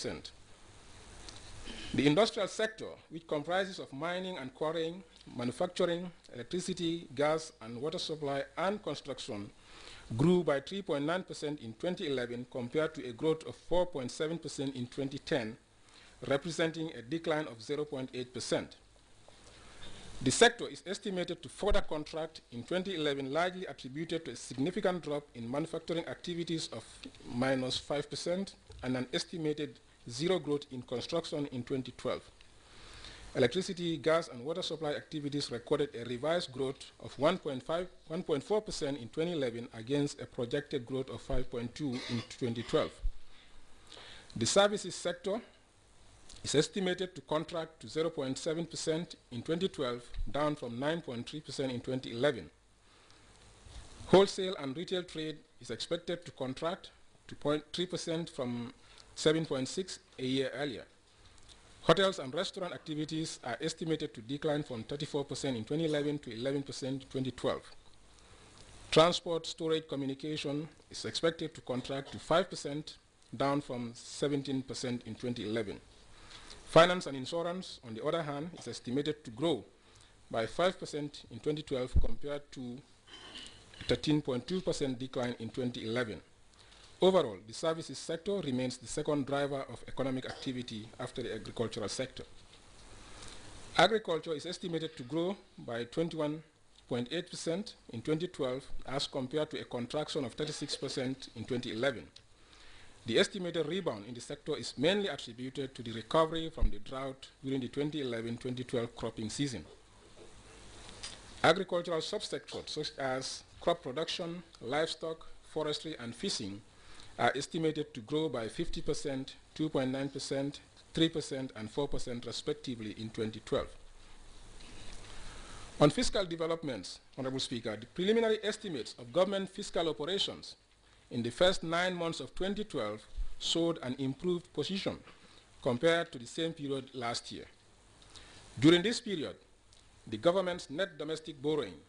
The industrial sector, which comprises of mining and quarrying, manufacturing, electricity, gas and water supply, and construction, grew by 3.9% in 2011 compared to a growth of 4.7% in 2010, representing a decline of 0.8%. The sector is estimated to further contract in 2011, largely attributed to a significant drop in manufacturing activities of -5% and an estimated zero growth in construction in 2012. Electricity, gas, and water supply activities recorded a revised growth of 1.4% in 2011 against a projected growth of 5.2% in 2012. The services sector is estimated to contract to 0.7% in 2012, down from 9.3% in 2011. Wholesale and retail trade is expected to contract to 0.3% from 7.6% a year earlier. Hotels and restaurant activities are estimated to decline from 34% in 2011 to 11% in 2012. Transport, storage, communication is expected to contract to 5%, down from 17% in 2011. Finance and insurance, on the other hand, is estimated to grow by 5% in 2012 compared to 13.2% decline in 2011. Overall, the services sector remains the second driver of economic activity after the agricultural sector. Agriculture is estimated to grow by 21.8% in 2012 as compared to a contraction of 36% in 2011. The estimated rebound in the sector is mainly attributed to the recovery from the drought during the 2011-2012 cropping season. Agricultural subsectors such as crop production, livestock, forestry, and fishing are estimated to grow by 50%, 2.9%, 3%, and 4% respectively in 2012. On fiscal developments, Honorable Speaker, the preliminary estimates of government fiscal operations in the first 9 months of 2012 showed an improved position compared to the same period last year. During this period, the government's net domestic borrowing,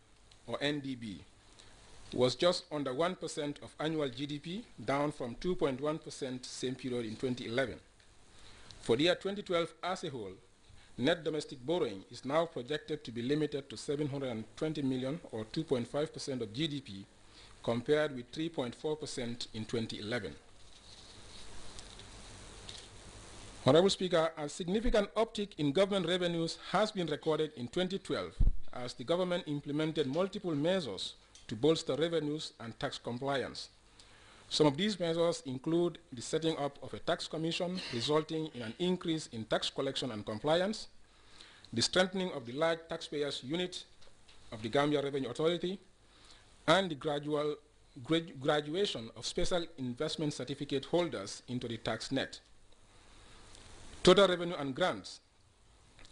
or NDB, was just under 1% of annual GDP, down from 2.1% same period in 2011. For the year 2012 as a whole, net domestic borrowing is now projected to be limited to $720 million, or 2.5% of GDP, compared with 3.4% in 2011. Honorable Speaker, a significant uptick in government revenues has been recorded in 2012 as the government implemented multiple measures to bolster revenues and tax compliance. Some of these measures include the setting up of a tax commission resulting in an increase in tax collection and compliance, the strengthening of the large taxpayers unit of the Gambia Revenue Authority, and the graduation of special investment certificate holders into the tax net. Total revenue and grants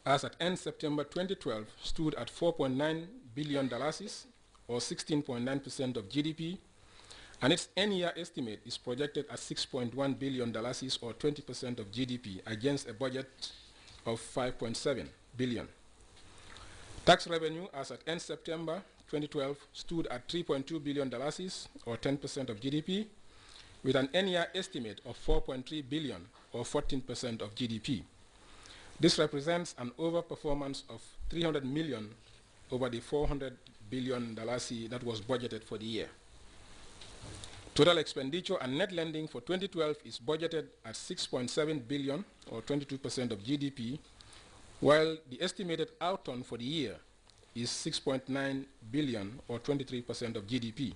as at end September 2012 stood at $4.9 billion, or 16.9% of GDP, and its end-year estimate is projected at $6.1 billion, or 20% of GDP, against a budget of $5.7 billion. Tax revenue as at end September 2012 stood at $3.2 billion, or 10% of GDP, with an end-year estimate of $4.3 billion, or 14% of GDP. This represents an overperformance of $300 million over the $400 billion that was budgeted for the year. Total expenditure and net lending for 2012 is budgeted at $6.7 billion, or 22% of GDP, while the estimated outturn for the year is $6.9 billion, or 23% of GDP.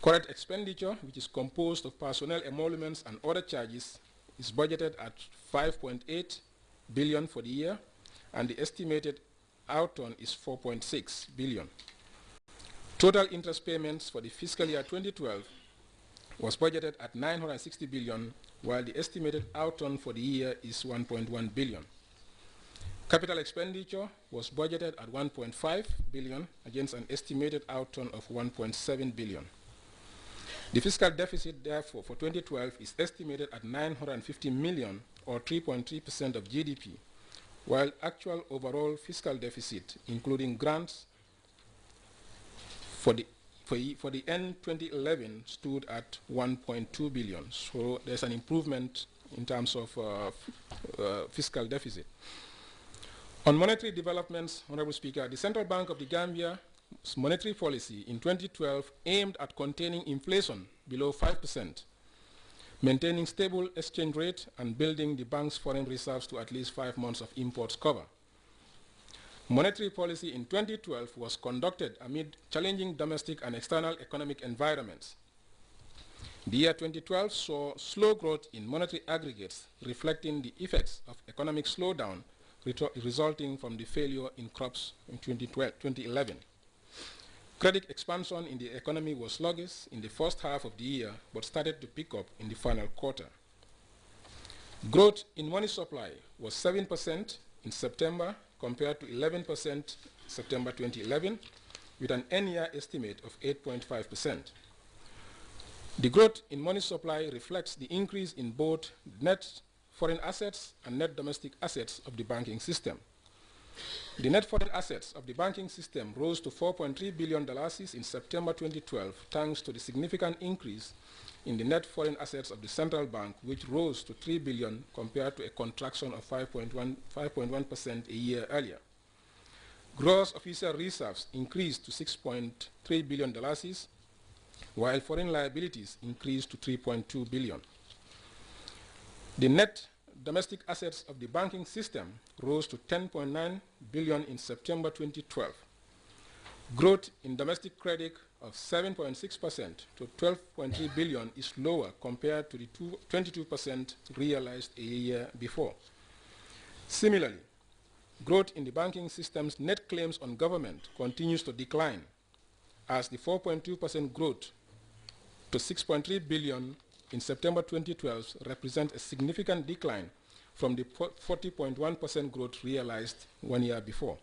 Current expenditure, which is composed of personnel emoluments and other charges, is budgeted at $5.8 billion for the year, and the estimated outturn is $4.6 billion. Total interest payments for the fiscal year 2012 was budgeted at $960 billion, while the estimated outturn for the year is $1.1 billion. Capital expenditure was budgeted at $1.5 billion against an estimated outturn of $1.7 billion. The fiscal deficit, therefore, for 2012 is estimated at $950 million, or 3.3% of GDP, while actual overall fiscal deficit, including grants, for the end 2011 stood at $1.2 billion. So there's an improvement in terms of fiscal deficit. On monetary developments, Honorable Speaker, the Central Bank of the Gambia's monetary policy in 2012 aimed at containing inflation below 5%, maintaining stable exchange rate and building the bank's foreign reserves to at least 5 months of imports cover. Monetary policy in 2012 was conducted amid challenging domestic and external economic environments. The year 2012 saw slow growth in monetary aggregates, reflecting the effects of economic slowdown resulting from the failure in crops in 2011. Credit expansion in the economy was sluggish in the first half of the year, but started to pick up in the final quarter. Growth in money supply was 7% in September, compared to 11% September 2011, with an end-year estimate of 8.5%. The growth in money supply reflects the increase in both net foreign assets and net domestic assets of the banking system. The net foreign assets of the banking system rose to $4.3 billion in September 2012, thanks to the significant increase in the net foreign assets of the central bank, which rose to $3 billion compared to a contraction of 5.1% a year earlier. Gross official reserves increased to $6.3 billion, while foreign liabilities increased to $3.2 billion. The net domestic assets of the banking system rose to $10.9 billion in September 2012. Growth in domestic credit of 7.6% to $12.3 billion is lower compared to the 22% realized a year before. Similarly, growth in the banking system's net claims on government continues to decline, as the 4.2% growth to $6.3 billion in September 2012 represents a significant decline from the 40.1% growth realized 1 year before.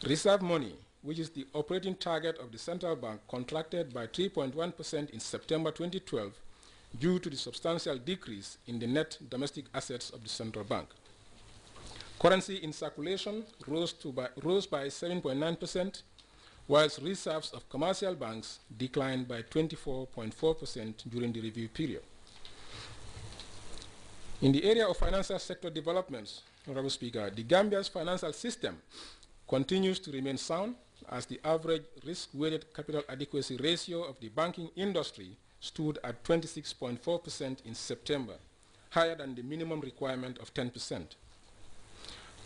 Reserve money, which is the operating target of the central bank, contracted by 3.1% in September 2012 due to the substantial decrease in the net domestic assets of the central bank. Currency in circulation rose by 7.9%, whilst reserves of commercial banks declined by 24.4% during the review period. In the area of financial sector developments, Honorable Speaker, the Gambia's financial system continues to remain sound, as the average risk-weighted capital adequacy ratio of the banking industry stood at 26.4% in September, higher than the minimum requirement of 10%.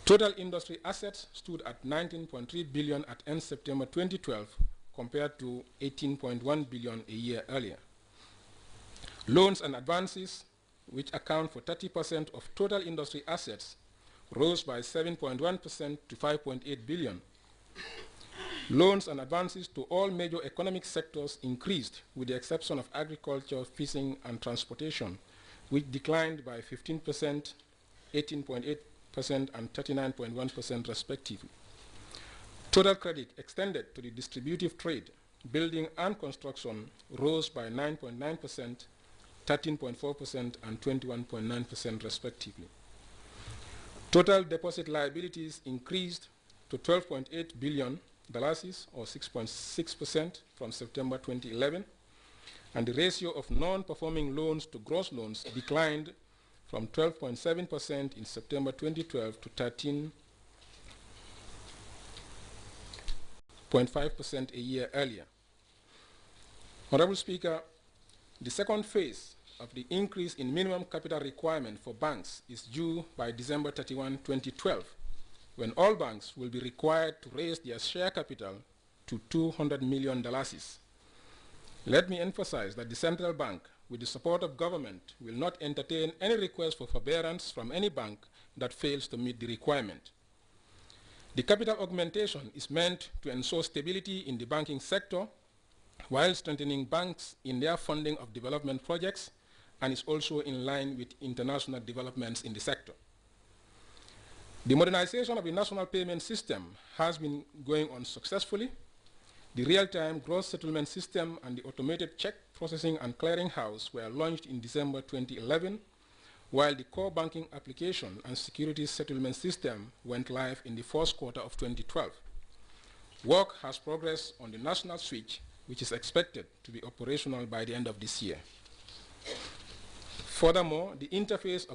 Total industry assets stood at $19.3 billion at end September 2012, compared to $18.1 billion a year earlier. Loans and advances, which account for 30% of total industry assets, rose by 7.1% to $5.8 billion. Loans and advances to all major economic sectors increased, with the exception of agriculture, fishing, and transportation, which declined by 15%, 18.8%, and 39.1% respectively. Total credit extended to the distributive trade, building and construction rose by 9.9%, 13.4%, and 21.9% respectively. Total deposit liabilities increased to $12.8 billion, or 6.6% from September 2011, and the ratio of non-performing loans to gross loans declined from 12.7% in September 2012 to 13.5% a year earlier. Honorable Speaker, the second phase of the increase in minimum capital requirement for banks is due by December 31, 2012, when all banks will be required to raise their share capital to $200 million. Let me emphasize that the central bank, with the support of government, will not entertain any request for forbearance from any bank that fails to meet the requirement. The capital augmentation is meant to ensure stability in the banking sector while strengthening banks in their funding of development projects, and is also in line with international developments in the sector. The modernization of the national payment system has been going on successfully. The real-time gross settlement system and the automated check processing and clearinghouse were launched in December 2011, while the core banking application and securities settlement system went live in the first quarter of 2012. Work has progressed on the national switch, which is expected to be operational by the end of this year. Furthermore, the interface of